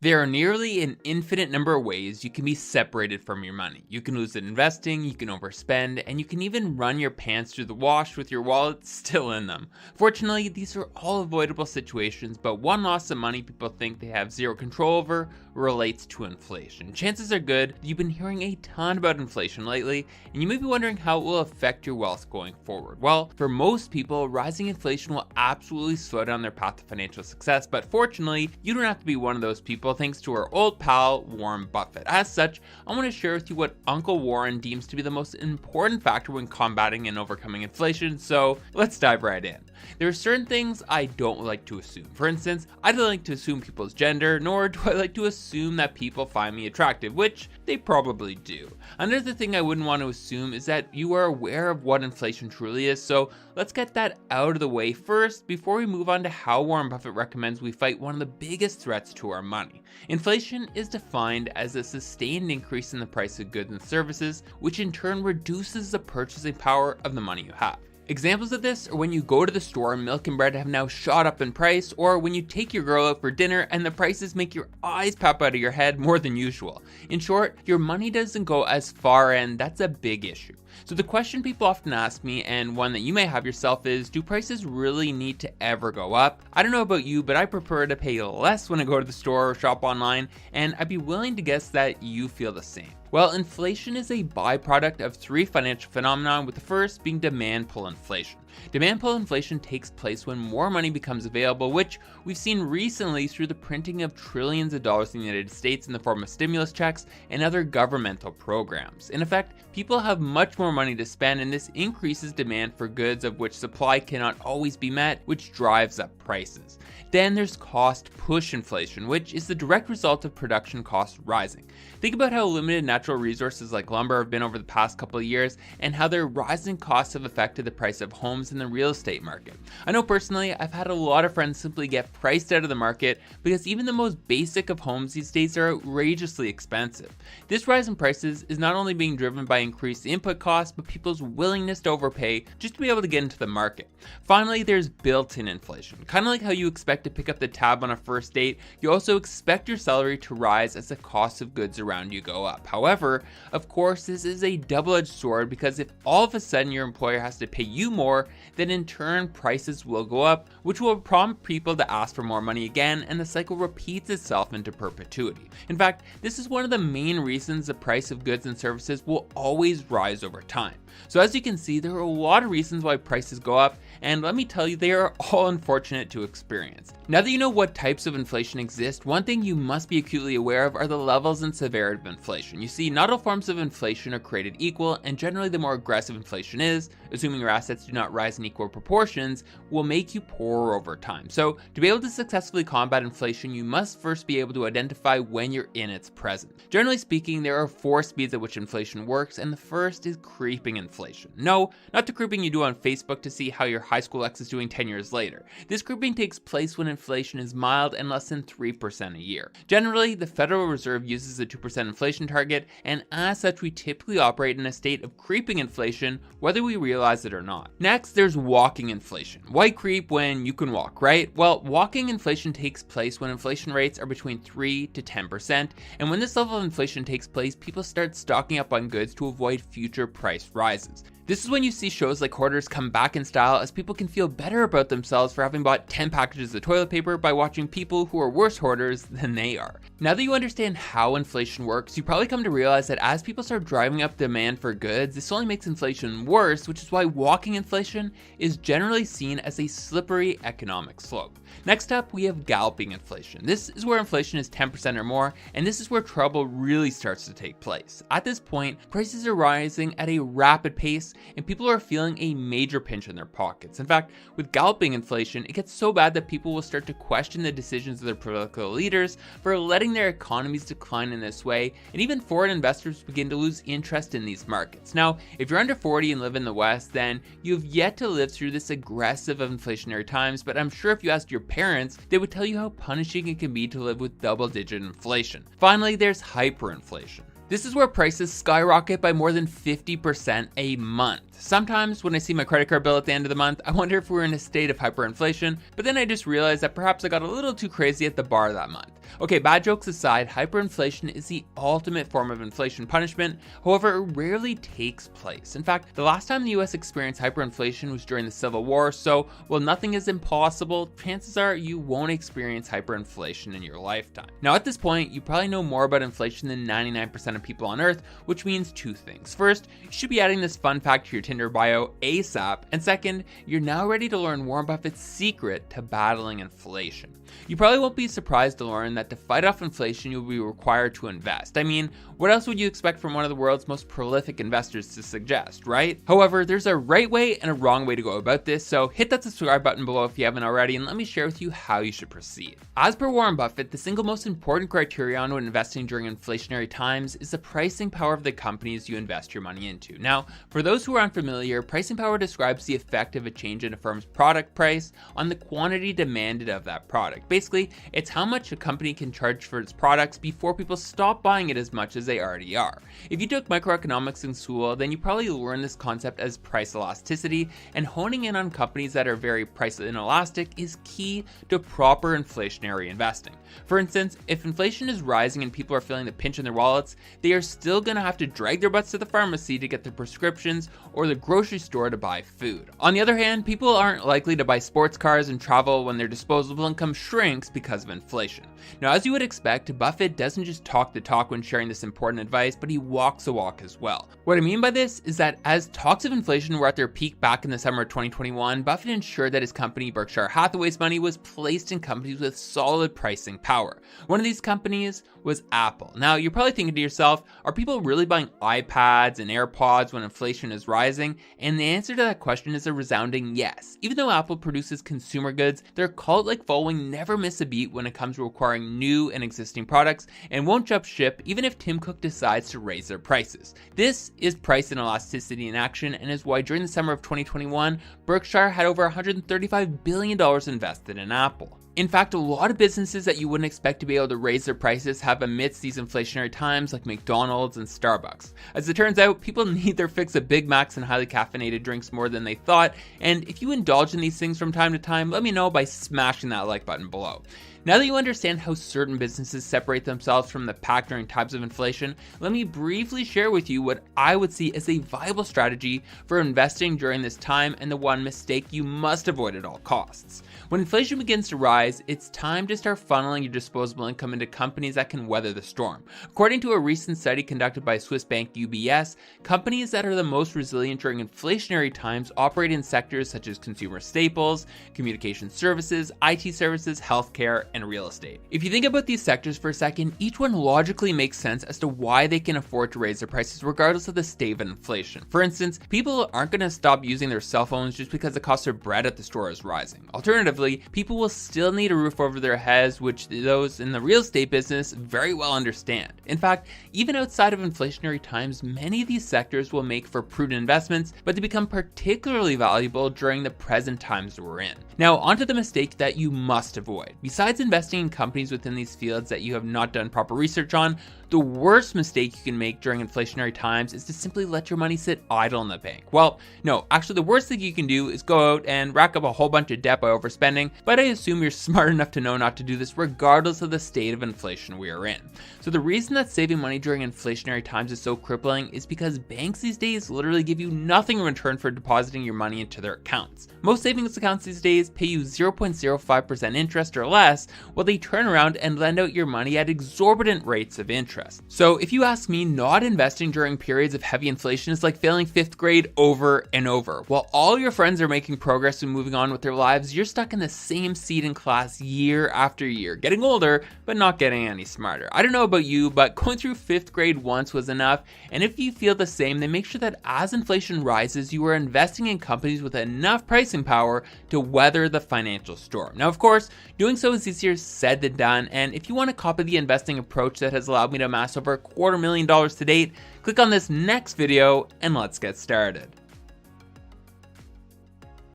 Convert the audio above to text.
There are nearly an infinite number of ways you can be separated from your money. You can lose it investing, you can overspend, and you can even run your pants through the wash with your wallet still in them. Fortunately, these are all avoidable situations, but one loss of money people think they have zero control over relates to inflation. Chances are good you've been hearing a ton about inflation lately, and you may be wondering how it will affect your wealth going forward. Well, for most people, rising inflation will absolutely slow down their path to financial success, but fortunately, you don't have to be one of those people thanks to our old pal, Warren Buffett. As such, I want to share with you what Uncle Warren deems to be the most important factor when combating and overcoming inflation, so let's dive right in. There are certain things I don't like to assume. For instance, I don't like to assume people's gender, nor do I like to assume that people find me attractive, which they probably do. Another thing I wouldn't want to assume is that you are aware of what inflation truly is, so let's get that out of the way first before we move on to how Warren Buffett recommends we fight one of the biggest threats to our money. Inflation is defined as a sustained increase in the price of goods and services, which in turn reduces the purchasing power of the money you have. Examples of this are when you go to the store and milk and bread have now shot up in price, or when you take your girl out for dinner and the prices make your eyes pop out of your head more than usual. In short, your money doesn't go as far, and that's a big issue. So the question people often ask me, and one that you may have yourself, is do prices really need to ever go up? I don't know about you, but I prefer to pay less when I go to the store or shop online, and I'd be willing to guess that you feel the same. Well, inflation is a byproduct of three financial phenomena, with the first being demand pull inflation. Demand pull inflation takes place when more money becomes available, which we've seen recently through the printing of trillions of dollars in the United States in the form of stimulus checks and other governmental programs. In effect, people have much more money to spend, and this increases demand for goods of which supply cannot always be met, which drives up prices. Then there's cost push inflation, which is the direct result of production costs rising. Think about how limited natural resources like lumber have been over the past couple of years, and how their rising costs have affected the price of homes in the real estate market. I know personally, I've had a lot of friends simply get priced out of the market because even the most basic of homes these days are outrageously expensive. This rise in prices is not only being driven by increased input costs, but people's willingness to overpay just to be able to get into the market. Finally, there's built-in inflation. Kind of like how you expect to pick up the tab on a first date, you also expect your salary to rise as the cost of goods around you go up. However, of course, this is a double-edged sword, because if all of a sudden your employer has to pay you more, then in turn prices will go up, which will prompt people to ask for more money again, and the cycle repeats itself into perpetuity. In fact, this is one of the main reasons the price of goods and services will always rise over time. So as you can see, there are a lot of reasons why prices go up, and let me tell you, they are all unfortunate to experience. Now that you know what types of inflation exist, one thing you must be acutely aware of are the levels and severity of inflation. You see, not all forms of inflation are created equal, and generally the more aggressive inflation is, assuming your assets do not rise in equal proportions, will make you poorer over time. So to be able to successfully combat inflation, you must first be able to identify when you're in its presence. Generally speaking, there are 4 speeds at which inflation works, and the first is creeping inflation. No, not the creeping you do on Facebook to see how your high school ex is doing 10 years later. This creeping takes place when inflation is mild and less than 3% a year. Generally, the Federal Reserve uses a 2% inflation target, and as such, we typically operate in a state of creeping inflation, whether we realize it or not. Next, there's walking inflation. Why creep when you can walk, right? Well, walking inflation takes place when inflation rates are between 3 to 10%, and when this level of inflation takes place, people start stocking up on goods to avoid future price rises. This is when you see shows like Hoarders come back in style, as people can feel better about themselves for having bought 10 packages of toilet paper by watching people who are worse hoarders than they are. Now that you understand how inflation works, you probably come to realize that as people start driving up demand for goods, this only makes inflation worse, which is why walking inflation is generally seen as a slippery economic slope. Next up, we have galloping inflation. This is where inflation is 10% or more, and this is where trouble really starts to take place. At this point, prices are rising at a rapid pace, and people are feeling a major pinch in their pockets. In fact, with galloping inflation, it gets so bad that people will start to question the decisions of their political leaders for letting their economies decline in this way, and even foreign investors begin to lose interest in these markets. Now, if you're under 40 and live in the West, then you've yet to live through this aggressive of inflationary times, but I'm sure if you asked your parents, they would tell you how punishing it can be to live with double-digit inflation. Finally, there's hyperinflation. This is where prices skyrocket by more than 50% a month. Sometimes when I see my credit card bill at the end of the month, I wonder if we're in a state of hyperinflation, but then I just realized that perhaps I got a little too crazy at the bar that month. Okay, bad jokes aside, hyperinflation is the ultimate form of inflation punishment. However, it rarely takes place. In fact, the last time the US experienced hyperinflation was during the Civil War, so while nothing is impossible, chances are you won't experience hyperinflation in your lifetime. Now at this point, you probably know more about inflation than 99% of people on Earth, which means two things. First, you should be adding this fun fact to your Tinder bio ASAP, and second, you're now ready to learn Warren Buffett's secret to battling inflation. You probably won't be surprised to learn that to fight off inflation, you'll be required to invest. I mean, what else would you expect from one of the world's most prolific investors to suggest, right? However, there's a right way and a wrong way to go about this, so hit that subscribe button below if you haven't already, and let me share with you how you should proceed. As per Warren Buffett, the single most important criterion when investing during inflationary times is the pricing power of the companies you invest your money into. Now, for those who are unfamiliar, pricing power describes the effect of a change in a firm's product price on the quantity demanded of that product. Basically, it's how much a company can charge for its products before people stop buying it as much as they already are. If you took microeconomics in school, then you probably learned this concept as price elasticity, and honing in on companies that are very price inelastic is key to proper inflationary investing. For instance, if inflation is rising and people are feeling the pinch in their wallets, they are still going to have to drag their butts to the pharmacy to get their prescriptions or the grocery store to buy food. On the other hand, people aren't likely to buy sports cars and travel when their disposable income shrinks because of inflation. Now, as you would expect, Buffett doesn't just talk the talk when sharing this important advice, but he walks the walk as well. What I mean by this is that as talks of inflation were at their peak back in the summer of 2021, Buffett ensured that his company Berkshire Hathaway's money was placed in companies with solid pricing power. One of these companies was Apple. Now, you're probably thinking to yourself, are people really buying iPads and AirPods when inflation is rising? And the answer to that question is a resounding yes. Even though Apple produces consumer goods, their cult-like following never miss a beat when it comes to acquiring new and existing products and won't jump ship even if Tim Cook decides to raise their prices. This is price inelasticity in action, and is why during the summer of 2021, Berkshire had over $135 billion invested in Apple. In fact, a lot of businesses that you wouldn't expect to be able to raise their prices have amidst these inflationary times, like McDonald's and Starbucks. As it turns out, people need their fix of Big Macs and highly caffeinated drinks more than they thought, and if you indulge in these things from time to time, let me know by smashing that like button below. Now that you understand how certain businesses separate themselves from the pack during times of inflation, let me briefly share with you what I would see as a viable strategy for investing during this time, and the one mistake you must avoid at all costs. When inflation begins to rise, it's time to start funneling your disposable income into companies that can weather the storm. According to a recent study conducted by Swiss bank UBS, companies that are the most resilient during inflationary times operate in sectors such as consumer staples, communication services, IT services, healthcare, and real estate. If you think about these sectors for a second, each one logically makes sense as to why they can afford to raise their prices regardless of the state of inflation. For instance, people aren't going to stop using their cell phones just because the cost of bread at the store is rising. Alternatively, people will still need a roof over their heads, which those in the real estate business very well understand. In fact, even outside of inflationary times, many of these sectors will make for prudent investments, but they become particularly valuable during the present times we're in. Now, onto the mistake that you must avoid. Besides investing in companies within these fields that you have not done proper research on, the worst mistake you can make during inflationary times is to simply let your money sit idle in the bank. Well, no, actually the worst thing you can do is go out and rack up a whole bunch of debt by overspending, but I assume you're smart enough to know not to do this regardless of the state of inflation we are in. So the reason that saving money during inflationary times is so crippling is because banks these days literally give you nothing in return for depositing your money into their accounts. Most savings accounts these days pay you 0.05% interest or less, while they turn around and lend out your money at exorbitant rates of interest. So if you ask me, not investing during periods of heavy inflation is like failing 5th grade over and over. While all your friends are making progress and moving on with their lives, you're stuck in the same seat in class year after year, getting older, but not getting any smarter. I don't know about you, but going through 5th grade once was enough. And if you feel the same, then make sure that as inflation rises, you are investing in companies with enough pricing power to weather the financial storm. Now, of course, doing so is easier said than done. And if you want to copy the investing approach that has allowed me to amass over $250,000 to date, click on this next video and let's get started.